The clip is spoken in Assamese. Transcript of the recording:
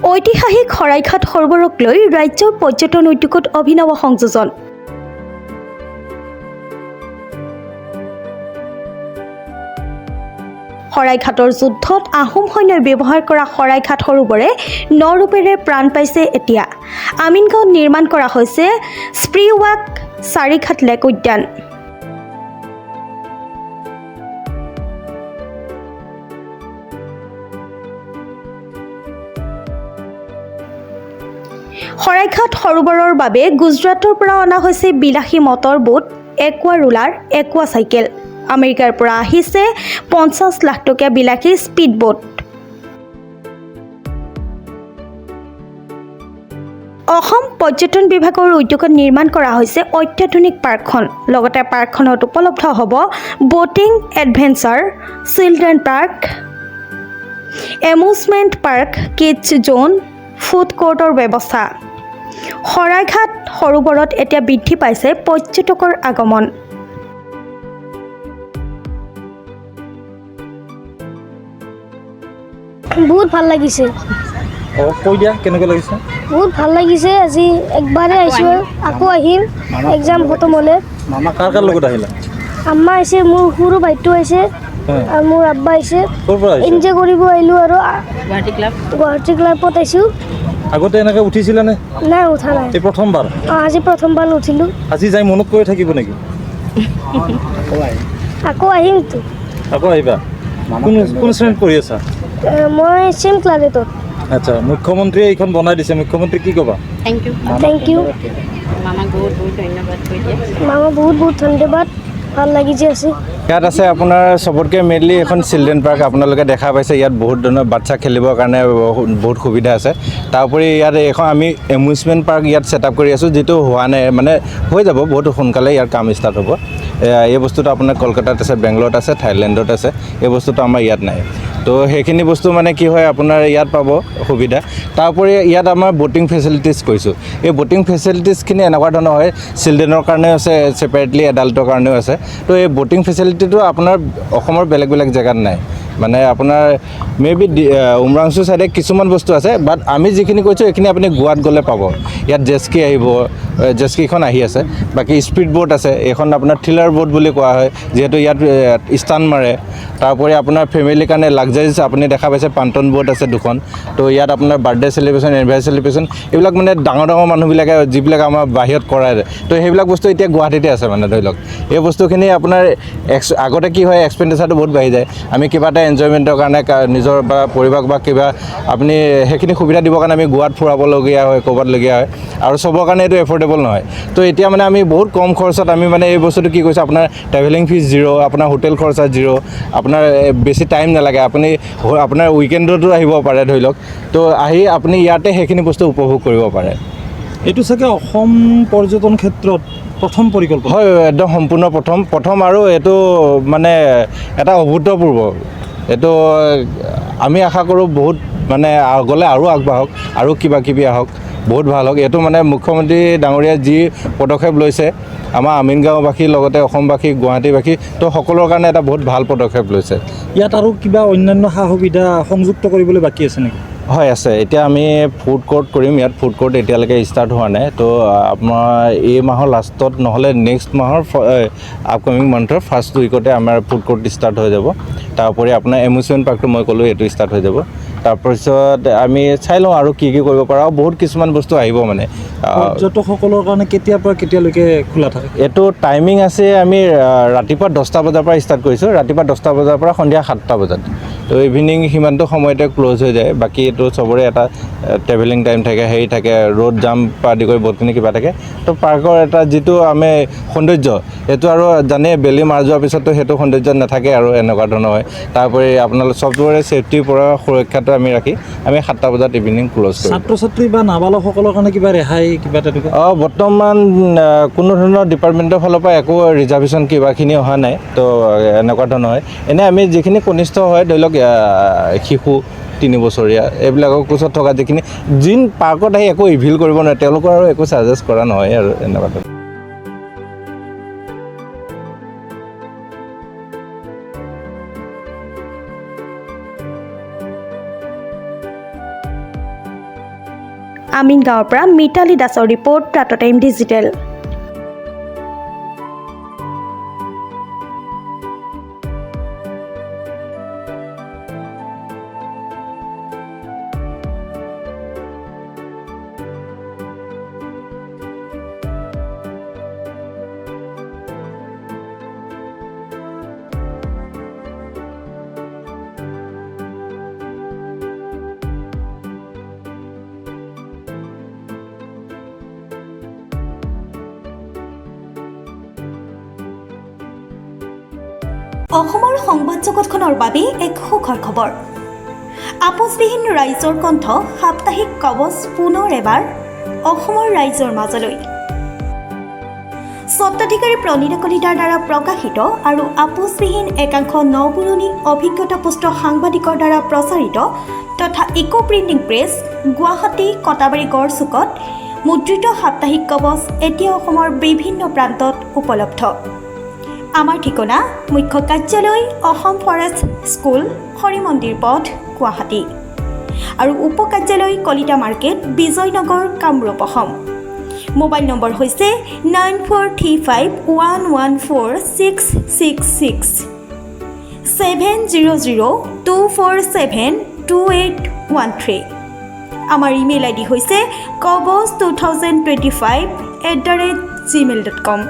ঐতিহাসিক শৰাইঘাট সৰোবৰক লৈ ৰাজ্যৰ পৰ্যটন উদ্যোগত অভিনৱ সংযোজন। শৰাইঘাটৰ যুদ্ধত আহোম সৈন্যই ব্যৱহাৰ কৰা শৰাইঘাট সৰোবৰে নৰূপেৰে প্ৰাণ পাইছে এতিয়া। আমিনগাঁৱত নিৰ্মাণ কৰা হৈছে স্প্ৰিৱাক চাৰিঘাট লেক উদ্যান। শৰাইঘাট সৰোবৰৰ বাবে গুজৰাটৰ পৰা অনা হৈছে বিলাসী মটৰ বোট, একুৱা ৰোলাৰ, একুৱা চাইকেল। আমেৰিকাৰ পৰা আহিছে 50 লাখ টকীয়া বিলাসী স্পীড বোট। অসম পৰ্যটন বিভাগৰ উদ্যোগত নিৰ্মাণ কৰা হৈছে অত্যাধুনিক পাৰ্কখন। লগতে পাৰ্কখনত উপলব্ধ হ'ব boating, adventure, children park, amusement park, kids zone, food কোৰ্টৰ ব্যৱস্থা। শৰাইঘাট সৰোবৰত এতিয়া বৃদ্ধি পাইছে পৰ্যটকৰ আগমন। বহুত ভাল লাগিছে। কৈ দিয়া কেনেকৈ লাগিছে? বহুত ভাল লাগিছে। আজি একবাৰে আহিছোঁ, আকৌ আহিম এক্সাম খতম হ'লে। মামা কাৰ লগত আহিলা? আম্মা আহিছে, মোৰ সৰু ভাইটো আহিছে আৰু মোৰ আব্বা আহিছে। ক'ৰ পৰা আহিছে? এনজয় কৰিব আহিলোঁ আৰু গুৱাহাটী ক্লাবত আহিছোঁ। আগতে এনেকৈ উঠিছিলা নে? নাই, উঠা নাই। এই প্ৰথমবাৰ? আজি প্ৰথমবাৰ উঠিলোঁ। আজি যাই মনত কৰি থাকিব নেকি? আকৌ আহিমতো। আকৌ আহিবা? কোন শ্ৰেণীত পঢ়ি আছা? মই ছেম ক্লাছতো। আচ্ছা, মুখ্যমন্ত্ৰীয়ে এইখন বনাই দিছে, মুখ্যমন্ত্ৰী কি ক'বা? Thank you. মামাক বহুত বহুত ধন্যবাদ কৈ দিয়া। মামা বহুত বহুত ধন্যবাদ, ভাল লাগিছে আছে। ইয়াত আছে আপোনাৰ চবতকৈ মেইনলি এখন চিলড্ৰেন পাৰ্ক আপোনালোকে দেখা পাইছে। ইয়াত বহুত ধৰণৰ বাচ্চা খেলিবৰ কাৰণে বহুত সুবিধা আছে। তাৰ উপৰি ইয়াত এখন আমি এমিউজমেণ্ট পাৰ্ক ইয়াত ছেটআপ কৰি আছোঁ, যিটো হোৱা নাই, মানে হৈ যাব বহুত সোনকালে ইয়াৰ কাম ষ্টাৰ্ট হ'ব। এই বস্তুটো আপোনাৰ কলকাতাত আছে, বেংগলোৰত আছে, থাইলেণ্ডত আছে। এই বস্তুটো আমাৰ ইয়াত নাই। তো সেইখিনি বস্তু মানে কি হয়, আপোনাৰ ইয়াত পাব সুবিধা। তাৰ উপৰি ইয়াত আমাৰ ব'টিং ফেচিলিটিছ কৰিছোঁ। এই ব'টিং ফেচিলিটিছখিনি এনেকুৱা ধৰণৰ হয়, চিলড্ৰেনৰ কাৰণেও আছে, ছেপাৰেটলি এডাল্টৰ কাৰণেও আছে। তো এই ব'টিং ফেচিলিটিটো আপোনাৰ অসমৰ বেলেগ বেলেগ জেগাত নাই। মানে আপোনাৰ মেবি উমৰাংচু ছাইডে কিছুমান বস্তু আছে, বাট আমি যিখিনি কৈছোঁ এইখিনি আপুনি গোৱাত গ'লে পাব। ইয়াত জেস্কি আহিব, জেস্কিখন আহি আছে। বাকী স্পীড বোট আছে, এইখন আপোনাৰ থ্ৰিলাৰ বোট বুলি কোৱা হয়, যিহেতু ইয়াত ষ্টান মাৰে। তাৰোপৰি আপোনাৰ ফেমিলিৰ কাৰণে লাক্সাৰিজ আপুনি দেখা পাইছে, পান্তন বোট আছে দুখন। তো ইয়াত আপোনাৰ বাৰ্থডে চেলিব্ৰেশ্যন, এনিভাৰ্চাৰী চেলিব্ৰেশ্যন, এইবিলাক মানে ডাঙৰ ডাঙৰ মানুহবিলাকে যিবিলাক আমাৰ বাহিৰত কৰাই যায়, তো সেইবিলাক বস্তু এতিয়া গুৱাহাটীতে আছে। মানে ধৰি লওক এই বস্তুখিনি আপোনাৰ আগতে কি হয়, এক্সপেণ্ডিচাৰটো বহুত বাঢ়ি যায়। আমি কিবা এটা এনজয়মেণ্টৰ কাৰণে নিজৰ বা পৰিবাৰক বা কিবা আপুনি সেইখিনি সুবিধা দিবৰ কাৰণে আমি গোৱাত ফুৰাবলগীয়া হয়, ক'ৰবাতলগীয়া হয়, আৰু চবৰ কাৰণে এইটো এফৰ্ডেবল নহয়। তো এতিয়া মানে আমি বহুত কম খৰচত আমি মানে এই বস্তুটো কি কৈছোঁ, আপোনাৰ ট্ৰেভেলিং ফিজ জিৰ', আপোনাৰ হোটেল খৰচা জিৰ', আপোনাৰ বেছি টাইম নালাগে, আপুনি আপোনাৰ উইকেণ্ডতো আহিব পাৰে ধৰি লওক। তো আহি আপুনি ইয়াতে সেইখিনি বস্তু উপভোগ কৰিব পাৰে। এইটো চাগে অসম পৰ্যটন ক্ষেত্ৰত প্ৰথম পৰিকল্পনা? হয়, একদম সম্পূৰ্ণ প্ৰথম আৰু এইটো মানে এটা অভূতপূৰ্ব। এইটো আমি আশা কৰোঁ বহুত মানে আগলৈ আৰু আগবাঢ়ক, আৰু কিবা কিবি আহক, বহুত ভাল হওক। এইটো মানে মুখ্যমন্ত্ৰী ডাঙৰীয়াই যি পদক্ষেপ লৈছে, আমাৰ আমিনগাঁওবাসীৰ লগতে অসমবাসী, গুৱাহাটীবাসী, তো সকলোৰ কাৰণে এটা বহুত ভাল পদক্ষেপ লৈছে। ইয়াত আৰু কিবা অন্যান্য সা সুবিধা সংযুক্ত কৰিবলৈ বাকী আছে নেকি? হয়, আছে। এতিয়া আমি ফুড কোৰ্ট কৰিম ইয়াত। ফুড কোৰ্ট এতিয়ালৈকে ষ্টাৰ্ট হোৱা নাই। তো আপোনাৰ এই মাহৰ লাষ্টত নহ'লে নেক্সট মাহৰ আপকামিং মান্থৰ ফাৰ্ষ্ট উইকতে আমাৰ ফুড কোৰ্ট ষ্টাৰ্ট হৈ যাব। তাৰ উপৰি আপোনাৰ এমিউজমেণ্ট পাৰ্কটো মই ক'লোঁ, এইটো ষ্টাৰ্ট হৈ যাব। তাৰপিছত আমি চাই লওঁ আৰু কি কৰিব পাৰোঁ, আৰু বহুত কিছুমান বস্তু আহিব। মানে পৰ্যটকসকলৰ কাৰণে কেতিয়াৰ পৰা কেতিয়ালৈকে খোলা থাকে? এইটো টাইমিং আছে, আমি ৰাতিপুৱা 10টা বজাৰ পৰা ষ্টাৰ্ট কৰিছোঁ, ৰাতিপুৱা 10টা বজাৰ পৰা সন্ধিয়া 7টা বজাত। তো ইভিনিং সিমানটো সময়তে ক্ল'জ হৈ যায়। বাকী এইটো চবৰে এটা ট্ৰেভেলিং টাইম থাকে, হেৰি থাকে, ৰ'ড জাম পৰা আদি কৰি বহুতখিনি কিবা থাকে। তো পাৰ্কৰ এটা যিটো আমি সৌন্দৰ্য, সেইটো আৰু জানেই, বেলি মাৰ যোৱাৰ পিছততো সেইটো সৌন্দৰ্য নাথাকে আৰু এনেকুৱা ধৰণৰ হয়। তাৰোপৰি আপোনালোক চবৰে ছেফটিৰ পৰা সুৰক্ষাটো আমি ৰাখি আমি 7টা বজাত ইভিনিং ক্ল'জ কৰোঁ। ছাত্ৰ ছাত্ৰী বা নাবালকসকলৰ কাৰণে কিবা ৰেহাই কিবা তেনেকুৱা? বৰ্তমান কোনো ধৰণৰ ডিপাৰ্টমেণ্টৰ ফালৰ পৰা একো ৰিজাৰ্ভেশ্যন কিবাখিনি অহা নাই। তো এনেকুৱা ধৰণৰ হয়। এনেই আমি যিখিনি কনিষ্ঠ হয়, ধৰি লওক শিশু 3 বছৰীয়া, এইবিলাকৰ কোচত থকা যিখিনি পাৰ্কত আহি একো ইভিল কৰিব নোৱাৰে, তেওঁলোকৰ আৰু একো চাৰ্জেছ কৰা নহয় আৰু এনেকুৱা। আমিনগাঁৱৰ পৰা মিতালী দাসৰ ৰিপৰ্ট, প্ৰাতঃ টাইম ডিজিটেল। অসমৰ সংবাদ জগতখনৰ বাবে এক সুখৰ খবৰ। আপোচবিহীন ৰাইজৰ কণ্ঠ সাপ্তাহিক কবচ পুনৰ এবাৰ অসমৰ ৰাইজৰ মাজলৈ। স্বত্বাধিকাৰী প্ৰণীতা কলিতাৰ দ্বাৰা প্ৰকাশিত আৰু আপোচবিহীন একাংশ নপুৰণি অভিজ্ঞতাপুষ্ট সাংবাদিকৰ দ্বাৰা প্ৰচাৰিত তথা eco printing press, Guwahati Katabari গড়চুকত মুদ্ৰিত সাপ্তাহিক কবচ এতিয়া অসমৰ বিভিন্ন প্ৰান্তত উপলব্ধ। আমাৰ ঠিকনা মুখ্য কাৰ্যালয় অসম ফৰেষ্ট স্কুল, হৰি মন্দিৰ পথ, গুৱাহাটী আৰু উপ কাৰ্যালয় Kalita market, Bijoynagar, Kamrup, Assam. Mobile number হৈছে 9435114666 70024728813। আমাৰ ইমেইল আইডি হৈছে kobos2025@gmail.com।